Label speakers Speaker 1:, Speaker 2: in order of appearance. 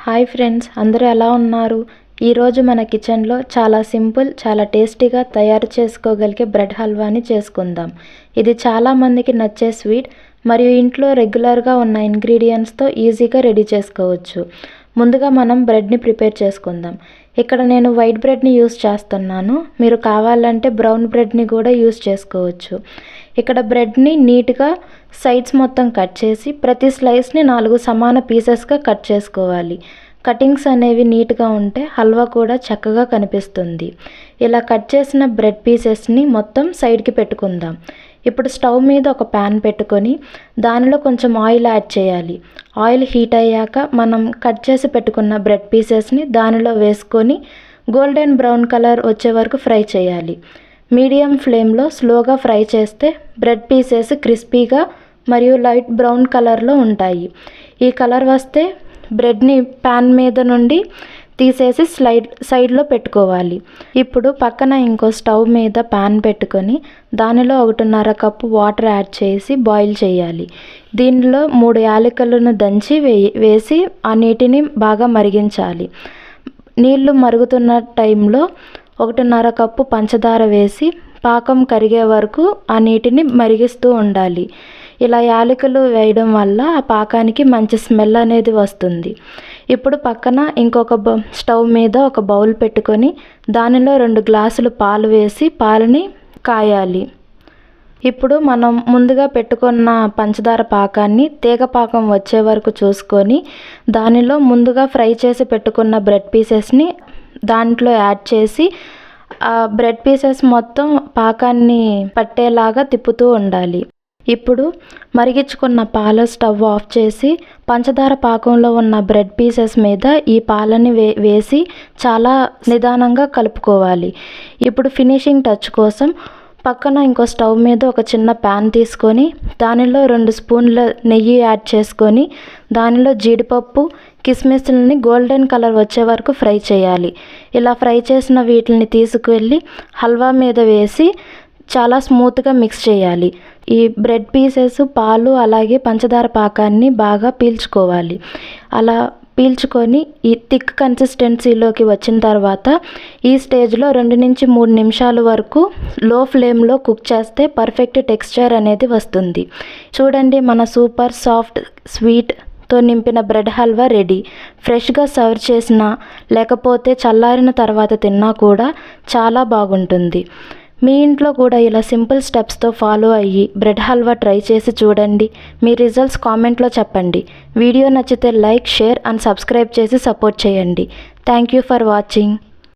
Speaker 1: Hi friends, అందరూ ఎలా ఉన్నారు? ఈరోజు మన కిచెన్లో చాలా సింపుల్, చాలా టేస్టీగా తయారు చేసుకోగలిగే బ్రెడ్ హల్వాని చేసుకుందాం. ఇది చాలామందికి నచ్చే స్వీట్ మరియు ఇంట్లో రెగ్యులర్గా ఉన్న ఇంగ్రీడియంట్స్తో ఈజీగా రెడీ చేసుకోవచ్చు. ముందుగా మనం బ్రెడ్ని ప్రిపేర్ చేసుకుందాం. ఇక్కడ నేను వైట్ బ్రెడ్ని యూస్ చేస్తున్నాను. మీరు కావాలంటే బ్రౌన్ బ్రెడ్ని కూడా యూస్ చేసుకోవచ్చు. ఇక్కడ బ్రెడ్ని నీట్గా సైడ్స్ మొత్తం కట్ చేసి ప్రతి స్లైస్ని 4 సమాన పీసెస్గా కట్ చేసుకోవాలి. కటింగ్స్ అనేవి నీట్గా ఉంటే హల్వా కూడా చక్కగా కనిపిస్తుంది. ఇలా కట్ చేసిన బ్రెడ్ పీసెస్ని మొత్తం సైడ్కి పెట్టుకుందాం. ఇప్పుడు స్టవ్ మీద ఒక ప్యాన్ పెట్టుకొని దానిలో కొంచెం ఆయిల్ యాడ్ చేయాలి. ఆయిల్ హీట్ అయ్యాక మనం కట్ చేసి పెట్టుకున్న బ్రెడ్ పీసెస్ని దానిలో వేసుకొని గోల్డెన్ బ్రౌన్ కలర్ వచ్చే వరకు ఫ్రై చేయాలి. మీడియం ఫ్లేమ్లో స్లోగా ఫ్రై చేస్తే బ్రెడ్ పీసెస్ క్రిస్పీగా మరియు లైట్ బ్రౌన్ కలర్లో ఉంటాయి. ఈ కలర్ వస్తే బ్రెడ్ని ప్యాన్ మీద నుండి తీసేసి సైడ్లో పెట్టుకోవాలి. ఇప్పుడు పక్కన ఇంకో స్టవ్ మీద ప్యాన్ పెట్టుకొని దానిలో 1.5 కప్పు వాటర్ యాడ్ చేసి బాయిల్ చేయాలి. దీనిలో 3 యాలకులను దంచి వేసి ఆ నీటిని బాగా మరిగించాలి. నీళ్లు మరుగుతున్న టైంలో 1.5 కప్పు పంచదార వేసి పాకం కరిగే వరకు ఆ నీటిని మరిగిస్తూ ఉండాలి. ఇలా యాలకులు వేయడం వల్ల ఆ పాకానికి మంచి స్మెల్ అనేది వస్తుంది. ఇప్పుడు పక్కన ఇంకొక స్టవ్ మీద ఒక బౌల్ పెట్టుకొని దానిలో 2 గ్లాసులు పాలు వేసి పాలని కాయాలి. ఇప్పుడు మనం ముందుగా పెట్టుకున్న పంచదార పాకాన్ని తీగ పాకం వచ్చే వరకు చూసుకొని దానిలో ముందుగా ఫ్రై చేసి పెట్టుకున్న బ్రెడ్ పీసెస్ని దాంట్లో యాడ్ చేసి ఆ బ్రెడ్ పీసెస్ మొత్తం పాకాన్ని పట్టేలాగా తిప్పుతూ ఉండాలి. ఇప్పుడు మరిగించుకున్న పాల స్టవ్ ఆఫ్ చేసి పంచదార పాకంలో ఉన్న బ్రెడ్ పీసెస్ మీద ఈ పాలని వేసి చాలా నిదానంగా కలుపుకోవాలి. ఇప్పుడు ఫినిషింగ్ టచ్ కోసం పక్కన ఇంకో స్టవ్ మీద ఒక చిన్న ప్యాన్ తీసుకొని దానిలో 2 స్పూన్ల నెయ్యి యాడ్ చేసుకొని దానిలో జీడిపప్పు, కిస్మిస్లని గోల్డెన్ కలర్ వచ్చే వరకు ఫ్రై చేయాలి. ఇలా ఫ్రై చేసిన వీటిని తీసుకువెళ్ళి హల్వా మీద వేసి చాలా స్మూత్గా మిక్స్ చేయాలి. ఈ బ్రెడ్ పీసెస్, పాలు అలాగే పంచదార పాకాన్ని బాగా పీల్చుకోవాలి. అలా పీల్చుకొని ఈ థిక్ కన్సిస్టెన్సీలోకి వచ్చిన తర్వాత ఈ స్టేజ్లో 2 నుంచి 3 నిమిషాల వరకు లో ఫ్లేమ్లో కుక్ చేస్తే పర్ఫెక్ట్ టెక్స్చర్ అనేది వస్తుంది. చూడండి, మన సూపర్ సాఫ్ట్ స్వీట్తో నింపిన బ్రెడ్ హల్వా రెడీ. ఫ్రెష్గా సర్వ్ చేసినా లేకపోతే చల్లారిన తర్వాత తిన్నా కూడా చాలా బాగుంటుంది. మీ ఇంట్లో కూడా ఇలా సింపుల్ స్టెప్స్తో ఫాలో అయ్యి బ్రెడ్ హల్వా ట్రై చేసి చూడండి. మీ రిజల్ట్స్ కామెంట్లో చెప్పండి. వీడియో నచ్చితే లైక్, షేర్ అండ్ సబ్స్క్రైబ్ చేసి సపోర్ట్ చేయండి. Thank you for watching.